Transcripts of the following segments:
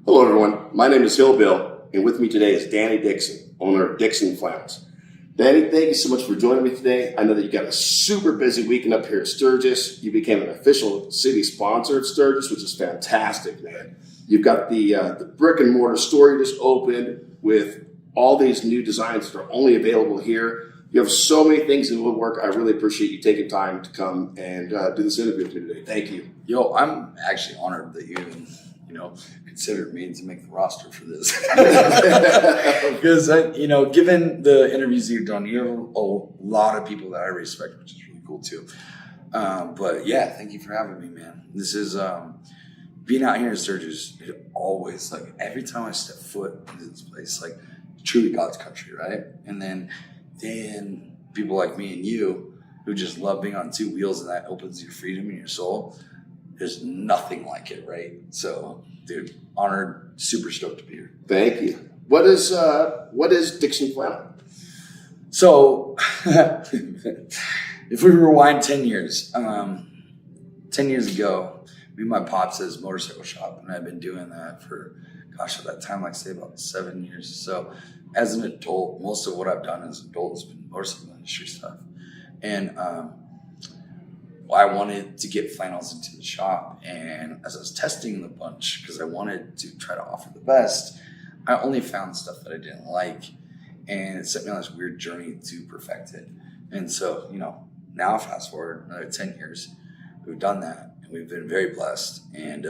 Hello everyone, my name is Hillbill, and with me today is Danny Dixxon, owner of Dixxon Flannels. Danny, thank you so much for joining me today. I know that you got a super busy weekend up here at Sturgis. You became an official city sponsor of Sturgis, which is fantastic, man. You've got the brick and mortar store you just opened with all these new designs that are only available here. You have so many things in the woodwork. I really appreciate you taking time to come and do this interview with me today. Thank you. Yo, I'm actually honored that you even, considered me to make the roster for this. Because, given the interviews you've done, you have a lot of people that I respect, which is really cool too. But yeah, thank you for having me, man. This is, being out here in Sturgis, it always, every time I step foot into this place, truly God's country, right? And then people like me and you who just love being on two wheels, and that opens your freedom and your soul. There's nothing like it, right? So, dude, honored, super stoked to be here. Thank you. What is Dixxon Flannel? So, if we rewind 10 years, 10 years ago, me and my pops had his motorcycle shop, and I've been doing that for, at that time, say about 7 years. So, as an adult, most of what I've done as an adult has been motorcycle industry stuff. And I wanted to get flannels into the shop, and as I was testing the bunch, because I wanted to try to offer the best, I only found stuff that I didn't like, and it set me on this weird journey to perfect it. And so, now fast forward another 10 years, we've done that, and we've been very blessed, and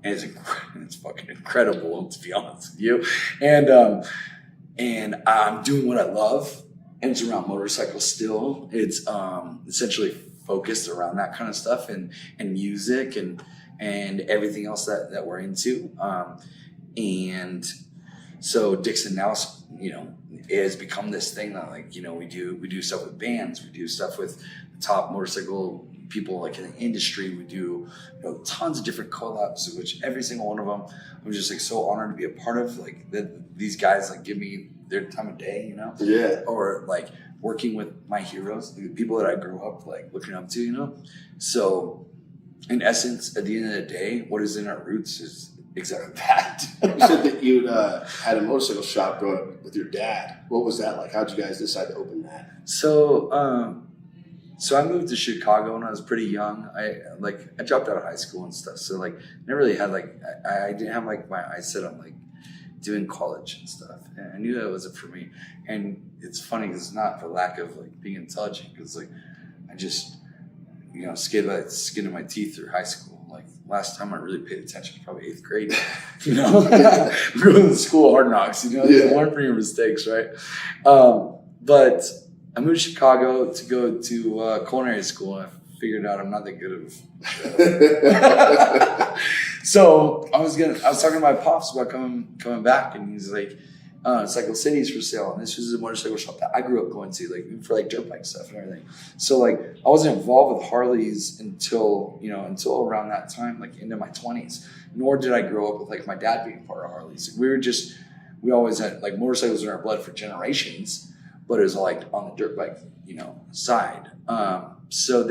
it's fucking incredible, to be honest with you. And I'm doing what I love, and it's around motorcycles still. It's essentially focused around that kind of stuff and music and everything else that we're into. And so Dixxon now, it has become this thing that we do stuff with bands, we do stuff with top motorcycle people in the industry. We do tons of different collabs, which every single one of them I'm just so honored to be a part of. These guys give me their time of day, Yeah. Or working with my heroes, the people that I grew up looking up to, So in essence, at the end of the day, what is in our roots is exactly that. You said that you had a motorcycle shop growing up with your dad. What was that like? How'd you guys decide to open that? So I moved to Chicago when I was pretty young. I dropped out of high school and stuff. So never really had I didn't have my eyes set on doing college and stuff. And I knew that wasn't for me. And it's funny because it's not for lack of being intelligent, because I just skated by the skin of my teeth through high school. Last time I really paid attention was probably 8th grade. We're going to school hard knocks. You learn from your mistakes, right? But I moved to Chicago to go to culinary school, and I figured out I'm not that good of. So I was talking to my pops about coming back, and he's like, Cycle City's for sale, and this was a motorcycle shop that I grew up going to, even for dirt bike stuff and everything. So I wasn't involved with Harleys until around that time, into my 20s. Nor did I grow up with my dad being part of Harleys. We always had motorcycles in our blood for generations, but it was on the dirt bike side. So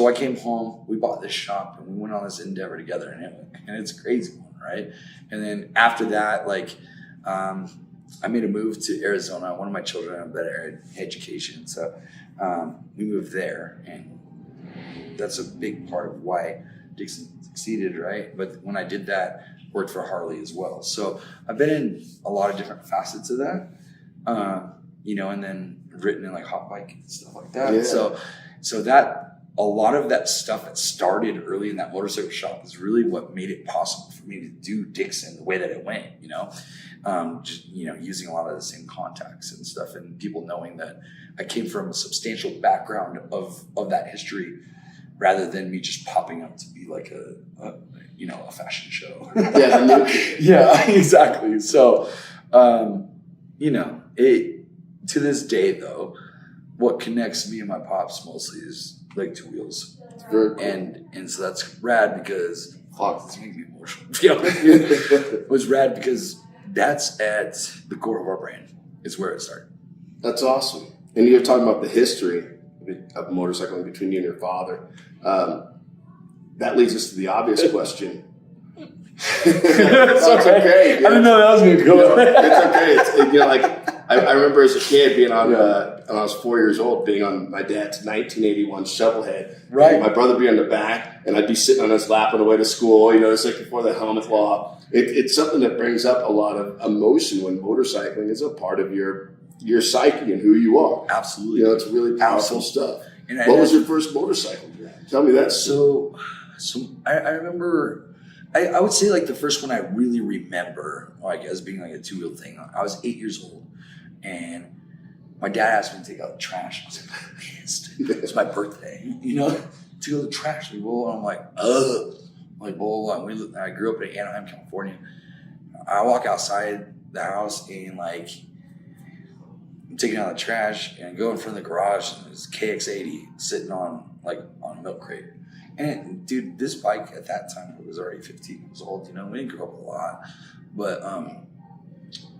I came home, we bought this shop, and we went on this endeavor together, and it's a crazy one, right? And then after that, I made a move to Arizona. One of my children had a better education, so we moved there, and that's a big part of why Dixxon succeeded, right? But when I did that, worked for Harley as well. So I've been in a lot of different facets of that, and then written in hot bike and stuff like that. Yeah. So that a lot of that stuff that started early in that motorcycle shop is really what made it possible for me to do Dixxon the way that it went, using a lot of the same contacts and stuff, and people knowing that I came from a substantial background of that history, rather than me just popping up to be a fashion show. Yeah. Yeah, exactly. So, to this day though, what connects me and my pops mostly is two wheels. Very cool. And so that's rad because it's making me emotional. It was rad because that's at the core of our brand. It's where it started. That's awesome. And you're talking about the history of motorcycling between you and your father. That leads us to the obvious question. That's okay. I didn't know that was going to go. It's okay. Like I remember as a kid being on, when I was 4 years old, being on my dad's 1981 Shovelhead. Right. My brother would be on the back, and I'd be sitting on his lap on the way to school. It's like before the helmet law. It's something that brings up a lot of emotion when motorcycling is a part of your psyche and who you are. Absolutely. It's really powerful stuff. And what was your first motorcycle? Tell me that. So I remember. I would say like the first one I really remember, like as being like a two-wheel thing. I was 8 years old, and my dad asked me to take out the trash. I was like, I'm pissed. It's my birthday, to go to the trash. And I'm like, ugh. Like, blah, blah, blah. I grew up in Anaheim, California. I walk outside the house and like I'm taking out the trash and I go in front of the garage and there's KX80 sitting on a milk crate. And dude, this bike at that time was already 15 years old. We didn't grow up a lot,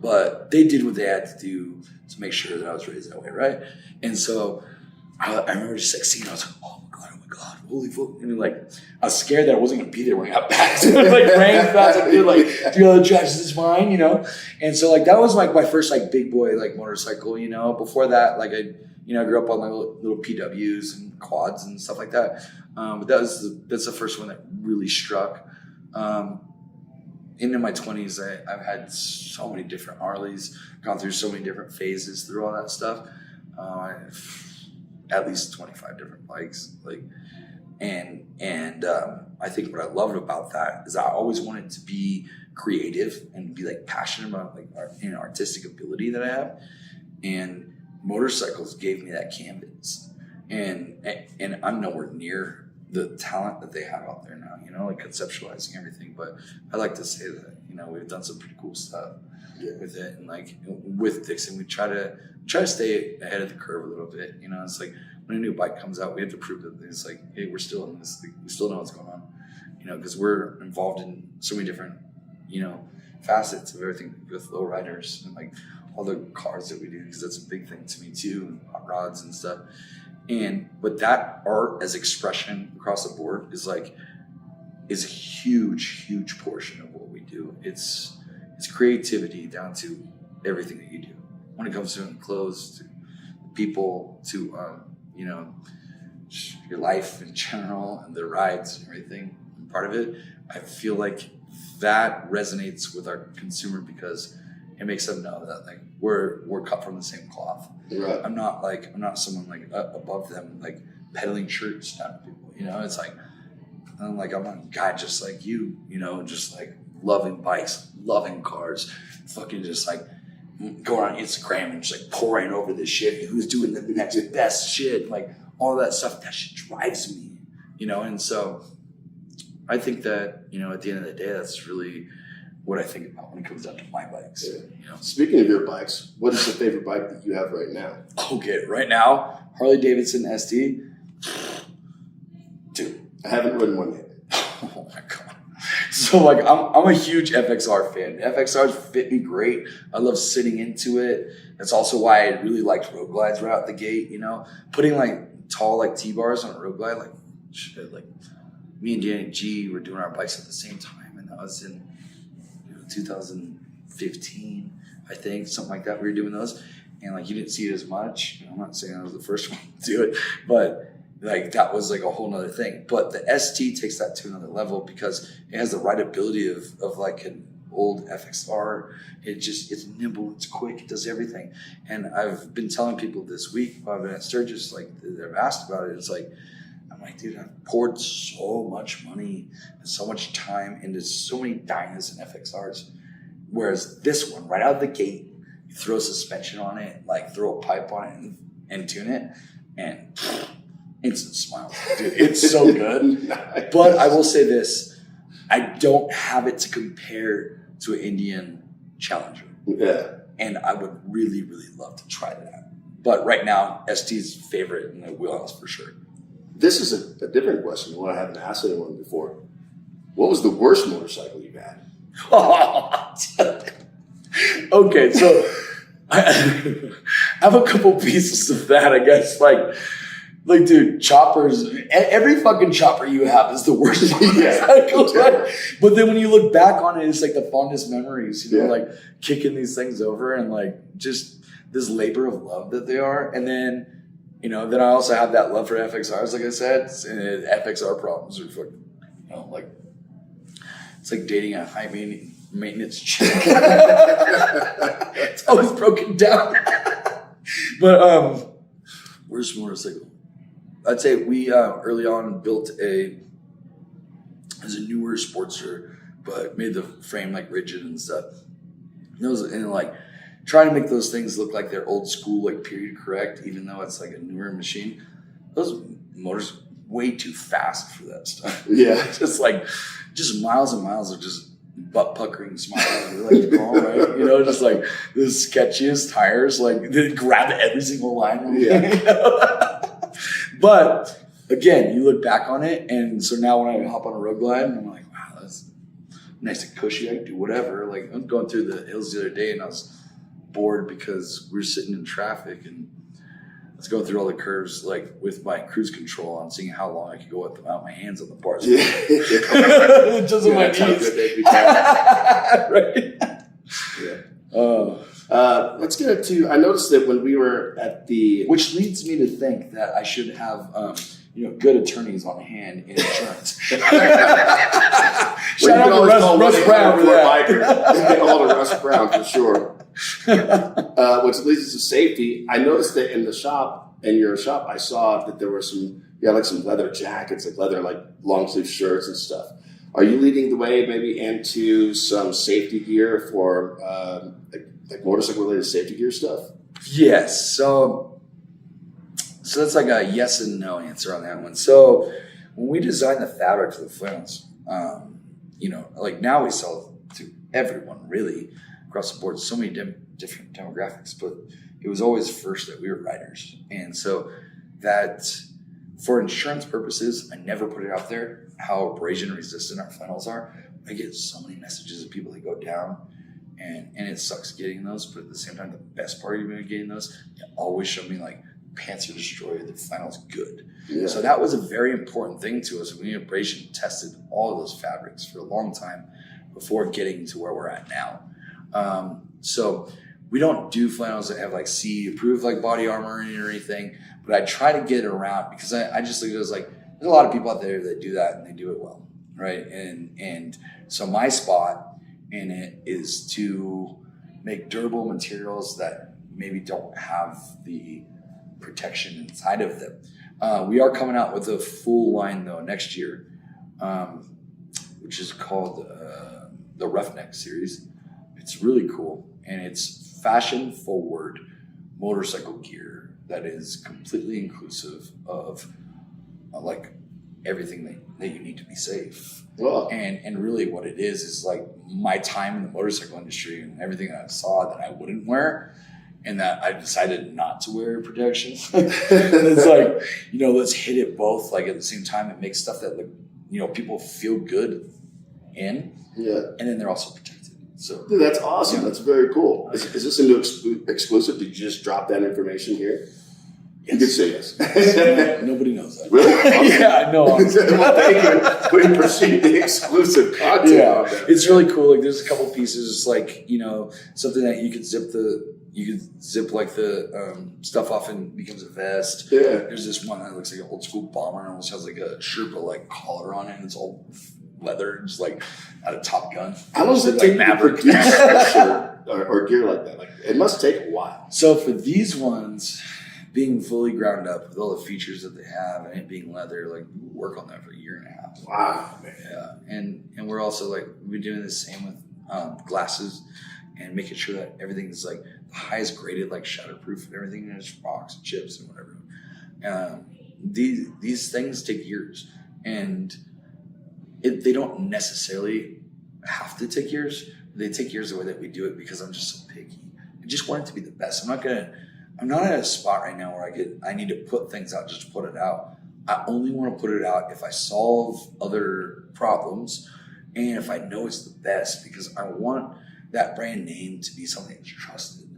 but they did what they had to do to make sure that I was raised that way, right? And so I remember just like seeing, I was like, oh my god, holy fuck! And I was scared that I wasn't gonna be there when I got back. So it was praying fast, dude, the trash is mine, And so that was my first big boy motorcycle, Before that, I grew up on little PWs and quads and stuff like that. But that's the first one that really struck. Into my 20s, I've had so many different Harleys, gone through so many different phases through all that stuff. At least 25 different bikes. I think what I loved about that is I always wanted to be creative and be passionate about artistic ability that I have. And motorcycles gave me that canvas. And I'm nowhere near the talent that they have out there now, conceptualizing everything. But I like to say that, we've done some pretty cool stuff with it. And with Dixxon, we try to stay ahead of the curve a little bit. It's when a new bike comes out, we have to prove that it's hey, we're still in this, we still know what's going on, because we're involved in so many different, facets of everything with lowriders and all the cars that we do, because that's a big thing to me too, and hot rods and stuff. But that art as expression across the board is a huge portion of what we do. It's creativity down to everything that you do. When it comes to clothes, to people, to your life in general, and the rides and everything, part of it, I feel that resonates with our consumer because it makes them know that we're cut from the same cloth. Right. I'm not someone above them peddling shirts down to people. It's I'm a guy just like you. Just loving bikes, loving cars, fucking just going on Instagram and just pouring over this shit. Who's doing the next best shit? All that stuff. That shit drives me. And so I think that at the end of the day, that's really what I think about when it comes down to my bikes. Yeah. Speaking of your bikes, what is the favorite bike that you have right now? Okay, right now, Harley Davidson ST. Dude, I haven't ridden one yet. Oh my god! So I'm a huge FXR fan. The FXRs fit me great. I love sitting into it. That's also why I really liked road glides right out the gate. Putting tall T-bars on a road glide, shit. Me and Danny G were doing our bikes at the same time, and that was in 2015, I think, something like that. We were doing those, and you didn't see it as much. I'm not saying I was the first one to do it, but that was a whole nother thing. But the ST takes that to another level because it has the rideability of an old FXR. It's nimble, it's quick, it does everything. And I've been telling people this week while I've been at Sturgis, they've asked about it. It's I'm dude, I've poured so much money and so much time into so many Dynas and FXRs. Whereas this one, right out of the gate, you throw suspension on it, throw a pipe on it and tune it, and instant smile. Dude, it's so good. Nice. But I will say this, I don't have it to compare to an Indian Challenger. Yeah. And I would really, really love to try that. But right now, ST's favorite in the wheelhouse for sure. This is a different question, one I haven't asked anyone before. What was the worst motorcycle you've had? Okay, so I have a couple pieces of that, I guess. Like, dude, choppers, every fucking chopper you have is the worst motorcycle. But then when you look back on it, it's like the fondest memories, you know, like kicking these things over and like just this labor of love that they are. And then, you know, then I also have that love for FXRs, like I said, and FXR problems are fucking, you know, like, it's like dating a high maintenance chick. It's always broken down. But, where's the motorcycle? I'd say we early on built as a newer Sportster, but made the frame like rigid and stuff. And like trying to make those things look like they're old school, like period correct, even though it's like a newer machine. Those motors way too fast for that stuff. Yeah, just miles and miles of just butt puckering smiles. Like, all right, you know, just like the sketchiest tires, like they grab every single line. Yeah. You know? But again, you look back on it, and so now when I hop on a road glide, I'm like, wow, that's nice and cushy. I can do whatever. Like, I'm going through the hills the other day, and I was bored because we were sitting in traffic, and I was going through all the curves, like with my cruise control on, seeing how long I could go without my hands on the bars. Yeah. Just on my knees. Right? Yeah. Let's get into. I noticed that when we were at the, which leads me to think that I should have, good attorneys on hand in insurance. Shout out to Russ Brown for that. Get a hold of Russ Brown for sure. Which leads us to safety. I noticed that in your shop, I saw that there were some leather jackets, like leather, like long sleeve shirts and stuff. Are you leading the way maybe into some safety gear for like motorcycle related safety gear stuff? Yes. So that's like a yes and no answer on that one. So when we designed the fabric for the flannels, like now we sell to everyone really across the board, so many different demographics, but it was always first that we were riders. And so that for insurance purposes, I never put it out there how abrasion resistant our flannels are. I get so many messages of people that go down and it sucks getting those, but at the same time, the best part of getting those, they always show me like pants are destroyed, the flannel's good. Yeah. So that was a very important thing to us. We abrasion tested all of those fabrics for a long time before getting to where we're at now. So we don't do flannels that have like CE approved like body armor or anything, but I try to get it around because I just look at it as like, there's a lot of people out there that do that and they do it well, right? And so my spot in it is to make durable materials that maybe don't have the protection inside of them. We are coming out with a full line though next year, which is called the Roughneck series. It's really cool, and it's fashion forward motorcycle gear that is completely inclusive of like everything that you need to be safe. Wow. And really what it is like my time in the motorcycle industry and everything that I saw that I wouldn't wear and that I decided not to wear protection. And it's like, let's hit it both like at the same time and make stuff that people feel good in. Yeah. And then they're also protected. So dude, that's awesome. Yeah. That's very cool. Is this a new exclusive? Did you just drop that information here? Yes. You could say yes. Nobody knows that. Really? Okay. Yeah, I know. Well, thank you. We appreciate the exclusive content. Yeah, it's really cool. Like, there's a couple pieces, like something that you could zip like the stuff off and becomes a vest. Yeah. There's this one that looks like an old school bomber and almost has like a Sherpa like collar on it, and it's all leather, just like out of Top Gun. How long does it take to produce a shirt or gear like that? Like, it must take a while. So for these ones, being fully ground up with all the features that they have and it being leather, like we work on that for a year and a half. Wow, man. Yeah, and we're also like we've been doing the same with glasses and making sure that everything is like the highest graded, like shatterproof and everything. There's rocks and chips and whatever. These things take years, and they don't necessarily have to take years. They take years the way that we do it because I'm just so picky. I just want it to be the best. I'm not at a spot right now where I need to put things out just to put it out. I only want to put it out if I solve other problems and if I know it's the best, because I want that brand name to be something that's trusted,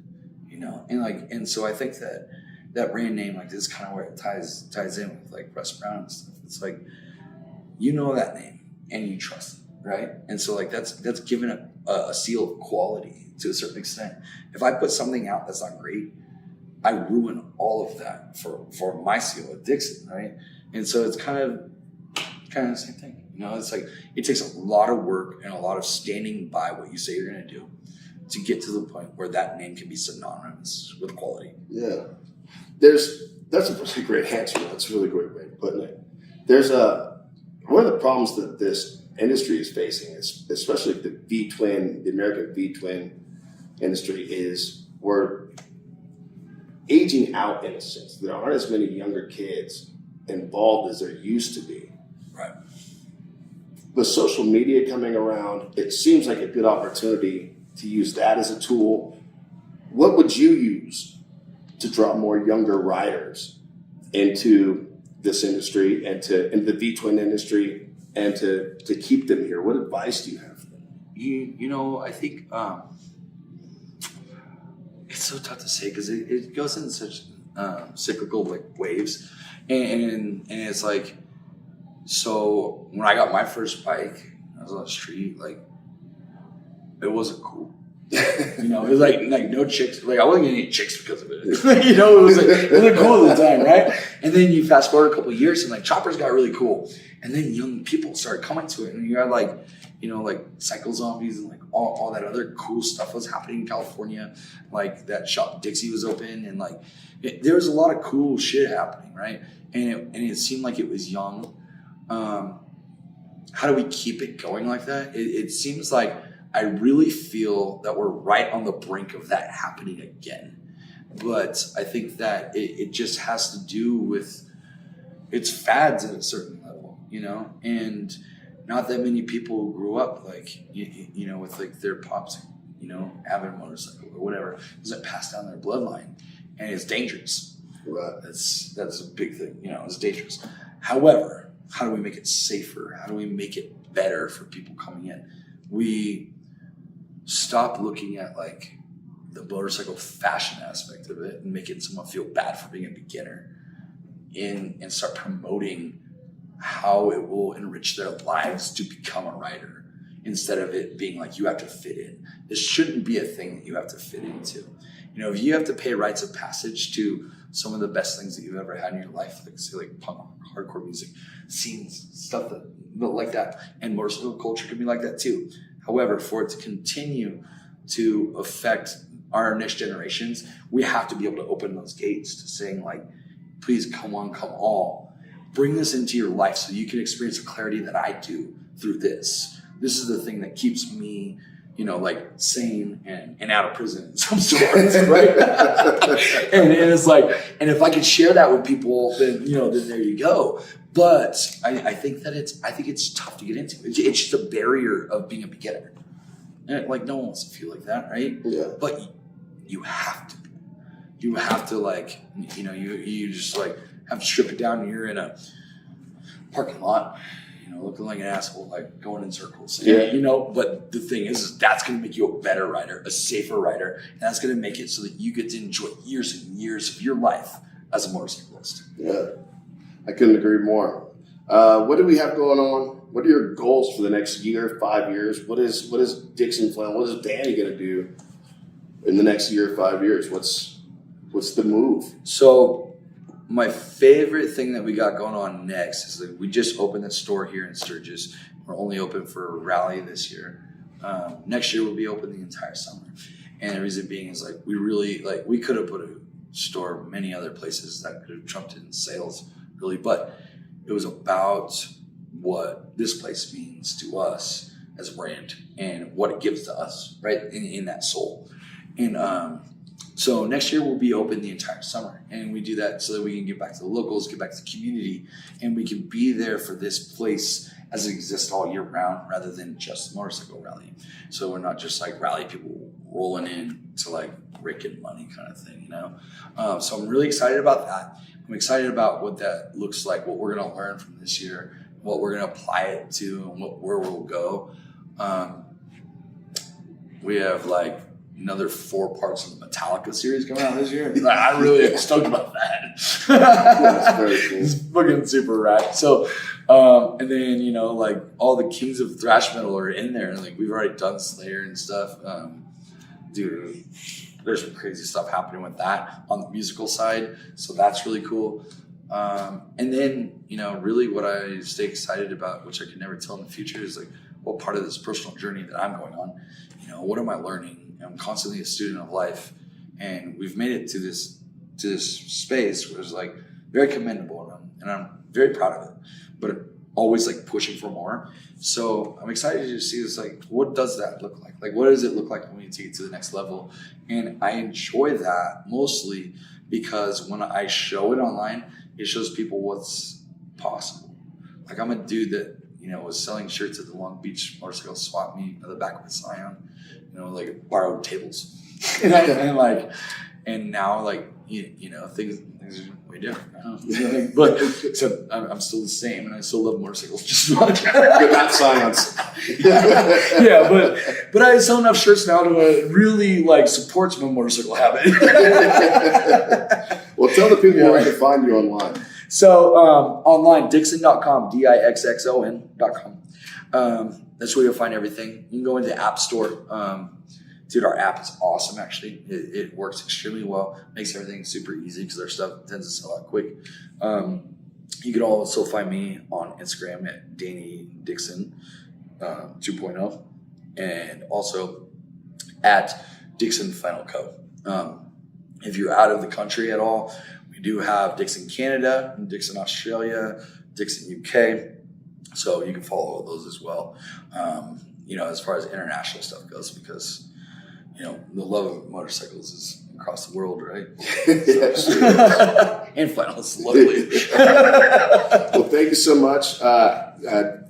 And so I think that that brand name, like this is kind of where it ties in with like Russ Brown and stuff. It's like, you know that name and you trust it, right? And so like that's given a seal of quality to a certain extent. If I put something out that's not great, I ruin all of that for my seal at Dixxon, right? And so it's kind of the same thing. You know, it's like it takes a lot of work and a lot of standing by what you say you're going to do to get to the point where that name can be synonymous with quality. Yeah. That's a really great answer. That's a really great way of putting it. There's one of the problems that this industry is facing, is especially the American V-twin industry, is we're aging out in a sense. There aren't as many younger kids involved as there used to be. Right. With social media coming around, it seems like a good opportunity to use that as a tool. What would you use to draw more younger riders into this industry and into the V-twin industry and to keep them here? What advice do you have for them? You know, I think it's so tough to say because it goes in such cyclical like waves, and it's like, so when I got my first bike, I was on the street, like it wasn't cool. You know, it was like no chicks. Like I wasn't getting any chicks because of it. You know, it wasn't cool at the time, right? And then you fast forward a couple of years, and like choppers got really cool, and then young people started coming to it, and you had like, you know, like cycle zombies and like all that other cool stuff was happening in California. Like that shop Dixie was open, and like there was a lot of cool shit happening, right? And it seemed like it was young. How do we keep it going like that? It seems like I really feel that we're right on the brink of that happening again. But I think that it just has to do with it's fads at a certain level, you know, and not that many people grew up like, you know, with like their pops, you know, having a motorcycle or whatever. Doesn't pass down their bloodline, and it's dangerous. Right. That's a big thing, you know, it's dangerous. However, how do we make it safer? How do we make it better for people coming in? We stop looking at like the motorcycle fashion aspect of it and making someone feel bad for being a beginner, and start promoting how it will enrich their lives to become a rider, instead of it being like you have to fit in. This shouldn't be a thing that you have to fit into. You know, if you have to pay rites of passage to some of the best things that you've ever had in your life, like say like punk, hardcore music, scenes, stuff that like that, and motorcycle culture can be like that too. However, for it to continue to affect our next generations, we have to be able to open those gates to saying like, please come on, come all. Bring this into your life so you can experience the clarity that I do through this. This is the thing that keeps me, you know, like sane and out of prison in some sorts, right? and it's like, and if I could share that with people, then, you know, then there you go. But I think it's tough to get into. It's just a barrier of being a beginner. And like no one wants to feel like that, right? Yeah. But you have to. You have to like, you know, you just like have to strip it down and you're in a parking lot, you know, looking like an asshole, like going in circles. Yeah. You know, but the thing is that's going to make you a better rider, a safer rider. And that's going to make it so that you get to enjoy years and years of your life as a motorcyclist. Yeah. I couldn't agree more. What do we have going on? What are your goals for the next year, 5 years? What is Dixxon Flannel? What is Danny going to do in the next year, 5 years? What's the move? So my favorite thing that we got going on next is that we just opened a store here in Sturgis. We're only open for rally this year. Next year we'll be open the entire summer. And the reason being is like we could have put a store many other places that could have trumped in sales really, but it was about what this place means to us as a brand and what it gives to us, right, in that soul. And so next year we'll be open the entire summer, and we do that so that we can get back to the locals, get back to the community, and we can be there for this place as it exists all year round rather than just motorcycle rally. So we're not just like rally people rolling in to like raking money kind of thing, you know? So I'm really excited about that. I'm excited about what that looks like, what we're going to learn from this year, what we're going to apply it to, and where we'll go. We have like another 4 parts of the Metallica series coming out this year. Like, I really am stoked about that. That's very cool. It's fucking super rad. So, and then, you know, like all the kings of thrash metal are in there. And like we've already done Slayer and stuff. Dude, there's some crazy stuff happening with that on the musical side. So that's really cool. And then, you know, really what I stay excited about, which I can never tell in the future, is like what part of this personal journey that I'm going on. You know, what am I learning? I'm constantly a student of life, and we've made it to this space where it's like very commendable, and I'm very proud of it. But always like pushing for more. So I'm excited to see this. Like, what does that look like? Like, what does it look like when we take it to the next level? And I enjoy that mostly because when I show it online, it shows people what's possible. Like, I'm a dude that, you know, was selling shirts at the Long Beach motorcycle swap meet at the back of a Scion, you know, like borrowed tables. and now like, you know, things are way different. But except I'm still the same, and I still love motorcycles just as much. You're not Science. Yeah, but I sell enough shirts now to really like supports my motorcycle habit. Well, tell the people where they can find you online. So online, Dixxon.com, Dixxon.com. That's where you'll find everything. You can go into the App Store. Dude, our app is awesome, actually. It works extremely well. Makes everything super easy because our stuff tends to sell out quick. You can also find me on Instagram at Danny Dixxon 2.0 and also at Dixxon Flannel Co. If you're out of the country at all, we do have Dixxon Canada, Dixxon Australia, Dixxon UK. So you can follow all those as well. You know, as far as international stuff goes, because, you know, the love of motorcycles is across the world, right? And flannels, luckily. Well, thank you so much.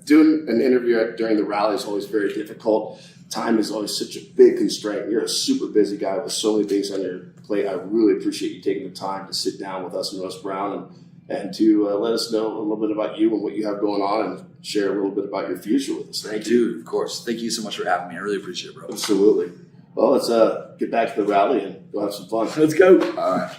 Doing an interview during the rally is always very difficult. Time is always such a big constraint. You're a super busy guy with so many things on your plate. I really appreciate you taking the time to sit down with us and Russ Brown and to let us know a little bit about you and what you have going on and share a little bit about your future with us. Thank you. Dude, of course. Thank you so much for having me. I really appreciate it, bro. Absolutely. Well, let's get back to the rally and go have some fun. Let's go. All right.